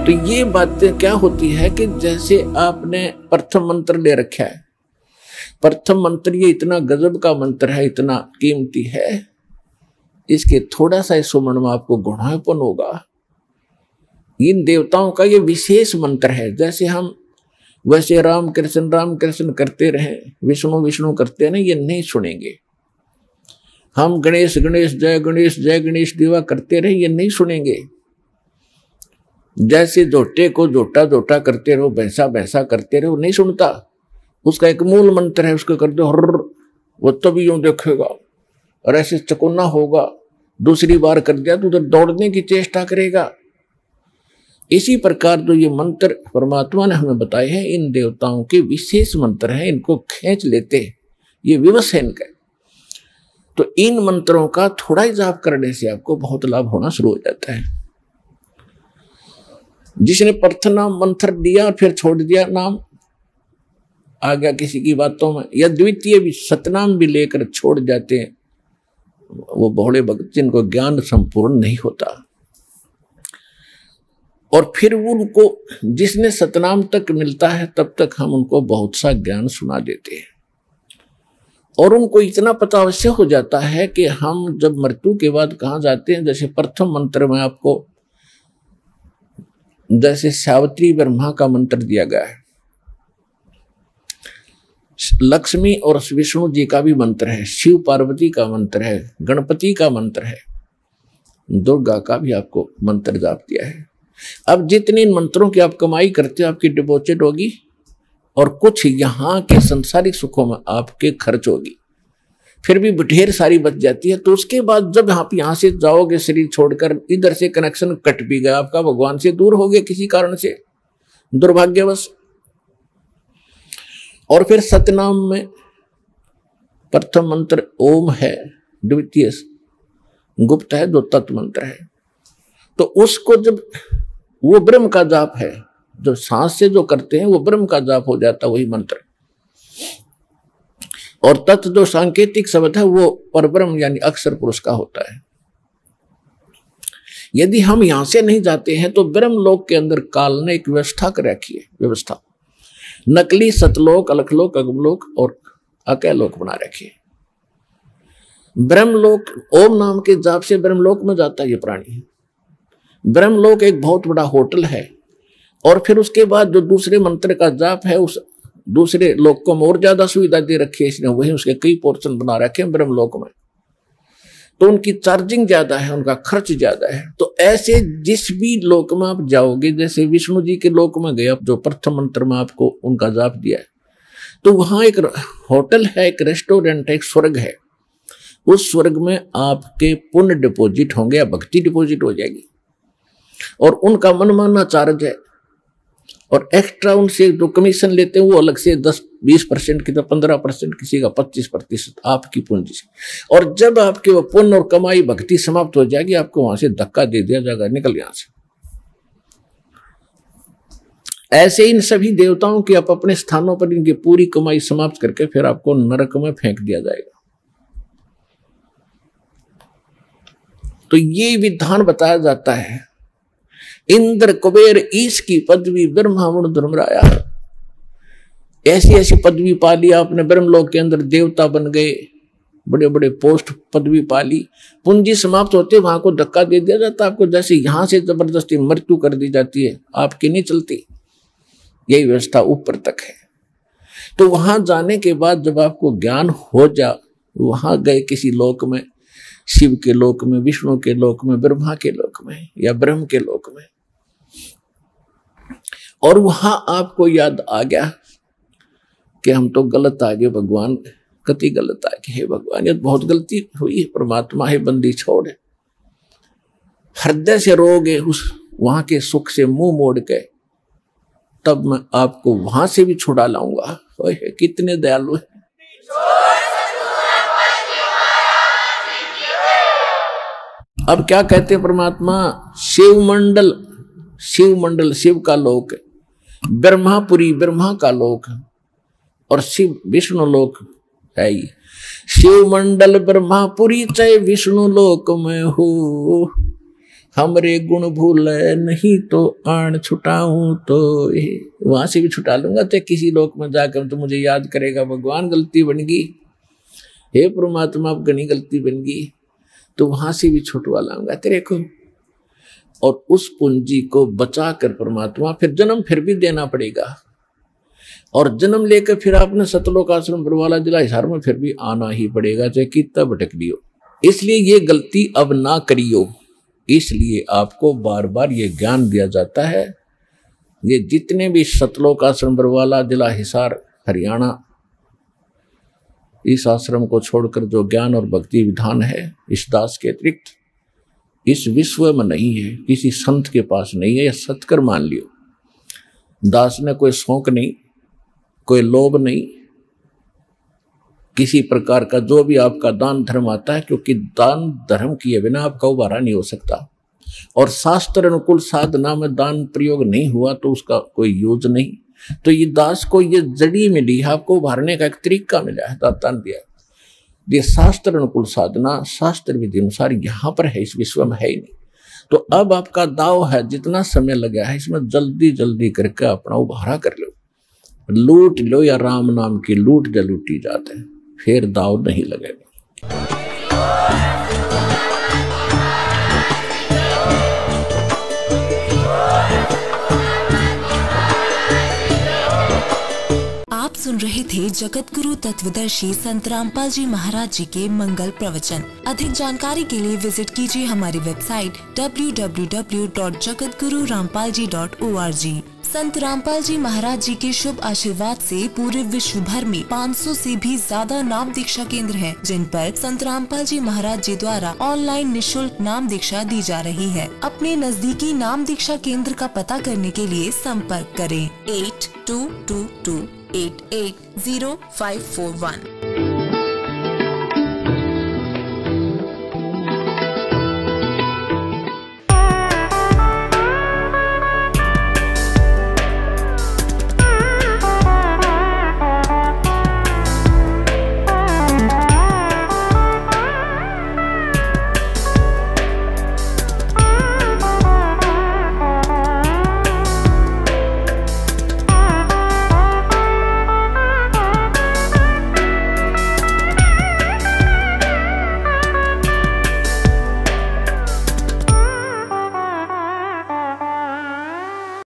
तो ये बातें क्या होती है कि जैसे आपने प्रथम मंत्र ले रखा है, प्रथम मंत्र ये इतना गजब का मंत्र है, इतना कीमती है, इसके थोड़ा सा सुमन में आपको गुणापन होगा। इन देवताओं का ये विशेष मंत्र है। जैसे हम वैसे राम कृष्ण करते रहे, विष्णु विष्णु करते रहे, ये नहीं सुनेंगे। हम गणेश गणेश जय गणेश देवा करते रहे, ये नहीं सुनेंगे। जैसे जोटे को जोटा जोटा करते रहो, भैंसा भैंसा करते रहो, नहीं सुनता। उसका एक मूल मंत्र है, उसको कर दो हर, वो तभी यूं देखेगा और ऐसे चकोना होगा। दूसरी बार कर दिया तो उधर दौड़ने की चेष्टा करेगा। इसी प्रकार जो ये मंत्र परमात्मा ने हमें बताए हैं, इन देवताओं के विशेष मंत्र हैं, इनको खींच लेते, ये विवश है इनका। तो इन मंत्रों का थोड़ा ही जाप करने से आपको बहुत लाभ होना शुरू हो जाता है। जिसने प्रथम मंत्र दिया और फिर छोड़ दिया, नाम आ गया किसी की बातों में, या द्वितीय भी सतनाम भी लेकर छोड़ जाते हैं, वो बहुड़े भक्त जिनको ज्ञान संपूर्ण नहीं होता। और फिर उनको जिसने सतनाम तक मिलता है, तब तक हम उनको बहुत सा ज्ञान सुना देते हैं और उनको इतना पता अवश्य हो जाता है कि हम जब मृत्यु के बाद कहाँ जाते हैं। जैसे प्रथम मंत्र में आपको जैसे सावित्री ब्रह्मा का मंत्र दिया गया है, लक्ष्मी और विष्णु जी का भी मंत्र है, शिव पार्वती का मंत्र है, गणपति का मंत्र है, दुर्गा का भी आपको मंत्र जाप दिया है। अब जितने इन मंत्रों की आप कमाई करते हो, आपकी डिपॉजिट होगी और कुछ यहाँ के संसारिक सुखों में आपके खर्च होगी, फिर भी ढेर सारी बच जाती है। तो उसके बाद जब आप यहाँ से जाओगे, शरीर छोड़कर, इधर से कनेक्शन कट भी गया आपका, भगवान से दूर हो गए किसी कारण से दुर्भाग्यवश, और फिर सतनाम में प्रथम मंत्र ओम है, द्वितीय गुप्त है, जो तत्व मंत्र है। तो उसको जब वो ब्रह्म का जाप है, जो सांस से जो करते हैं वो ब्रह्म का जाप हो जाता वही मंत्र। और तत्व जो सांकेतिक शब्द है वो परब्रह्म यानी अक्षर पुरुष का होता है। यदि हम यहां से नहीं जाते हैं तो ब्रह्म लोक के अंदर काल ने एक व्यवस्था कर रखी है, व्यवस्था नकली सतलोक, अलखलोक, अगमलोक और अकैलोक बना रखी है। ब्रह्मलोक ओम नाम के जाप से ब्रह्मलोक में जाता है ये प्राणी। ब्रह्मलोक एक बहुत बड़ा होटल है और फिर उसके बाद जो दूसरे मंत्र का जाप है, उस दूसरे लोक को और ज्यादा सुविधा दे रखी है इसने, वही उसके कई पोर्शन बना रखे हैं ब्रह्मलोक में। तो उनकी चार्जिंग ज्यादा है, उनका खर्च ज्यादा है। तो ऐसे जिस भी लोक में आप जाओगे, जैसे विष्णु जी के लोक में गए, जो प्रथम मंत्र में आपको उनका जाप दिया है, तो वहां एक होटल है, एक रेस्टोरेंट है, एक स्वर्ग है। उस स्वर्ग में आपके पुण्य डिपॉजिट होंगे या भक्ति डिपॉजिट हो जाएगी और उनका मनमाना चार्ज है। और एक्स्ट्रा उनसे जो कमीशन लेते हैं वो अलग से 10-20% की, तो 15%, किसी का 25% आपकी पूंजी से। और जब आपके वो पुण्य और कमाई भक्ति समाप्त हो जाएगी, आपको वहां से धक्का दे दिया जाएगा, निकल यहां से। ऐसे इन सभी देवताओं की आप अपने स्थानों पर इनकी पूरी कमाई समाप्त करके फिर आपको नरक में फेंक दिया जाएगा। तो ये विधान बताया जाता है। इंद्र कुबेर ईश की पदवी ब्रह्मा वरुण धर्मराया, ऐसी ऐसी पदवी पाली आपने, ब्रह्मलोक के अंदर देवता बन गए, बड़े बड़े पोस्ट पदवी पाली, पूंजी समाप्त होते वहां को धक्का दे दिया जाता आपको। जैसे यहां से जबरदस्ती मृत्यु कर दी जाती है, आपकी नहीं चलती, यही व्यवस्था ऊपर तक है। तो वहां जाने के बाद जब आपको ज्ञान हो जा, वहां गए किसी लोक में, शिव के लोक में, विष्णु के लोक में, ब्रह्मा के लोक में या ब्रह्म के लोक में, और वहां आपको याद आ गया कि हम तो गलत आ गए भगवान, कति गलत आ गए, हे भगवान ये बहुत गलती हुई है, परमात्मा है बंदी छोड़, हृदय से रोगे उस वहां के सुख से मुंह मोड़ के, तब मैं आपको वहां से भी छुड़ा लाऊंगा। कितने दयालु है। अब क्या कहते हैं परमात्मा, शिवमंडल, शिवमंडल शिव का लोक, ब्रह्मापुरी ब्रह्मा का लोक, और शिव विष्णु लोक है ही। शिवमंडल ब्रह्मापुरी चाहे विष्णु लोक में हो, हमरे गुण भूल नहीं तो आण छुटाऊं तो वहां से भी छुटा लूंगा। तो किसी लोक में जाकर तो मुझे याद करेगा, भगवान गलती बन गई, हे परमात्मा अब घनी गलती बन गई, तो वहां से भी छुटवा लाऊंगा तेरे को। और उस पूंजी को बचा कर परमात्मा फिर जन्म फिर भी देना पड़ेगा, और जन्म लेकर फिर आपने सतलोक आश्रम बरवाला जिला हिसार में फिर भी आना ही पड़ेगा, चाहे कितना भटक लियो। इसलिए ये गलती अब ना करियो, इसलिए आपको बार बार ये ज्ञान दिया जाता है। ये जितने भी सतलोक आश्रम बरवाला जिला हिसार हरियाणा, इस आश्रम को छोड़कर जो ज्ञान और भक्ति विधान है इस दास के अतिरिक्त इस विश्व में नहीं है, किसी संत के पास नहीं है। यह सत्कर मान लियो। दास ने कोई शौक नहीं, कोई लोभ नहीं, किसी प्रकार का जो भी आपका दान धर्म आता है, क्योंकि दान धर्म किए बिना आपका उबारा नहीं हो सकता। और शास्त्र अनुकूल साधना में दान प्रयोग नहीं हुआ तो उसका कोई यूज नहीं। तो ये दास को ये जड़ी मिली है, आपको उभारने का एक तरीका मिला है, दाता ने दिया। ये शास्त्र अनुकूल साधना शास्त्र विधि अनुसार यहाँ पर है, इस विश्व में है ही नहीं। तो अब आपका दाव है, जितना समय लगा है इसमें जल्दी जल्दी करके अपना उभारा कर लो, लूट लो, या राम नाम की लूट जो लूटी जाते हैं, फिर दाव नहीं लगेगा। आप सुन रहे थे जगत गुरु तत्वदर्शी संत रामपाल जी महाराज जी के मंगल प्रवचन। अधिक जानकारी के लिए विजिट कीजिए हमारी वेबसाइट www.jagatgururampalji.org। संत रामपाल जी महाराज जी के शुभ आशीर्वाद से पूरे विश्व भर में 500 से भी ज्यादा नाम दीक्षा केंद्र हैं, जिन पर संत रामपाल जी महाराज जी द्वारा ऑनलाइन निशुल्क नाम दीक्षा दी जा रही है। अपने नजदीकी नाम दीक्षा केंद्र का पता करने के लिए संपर्क करें 8222880541।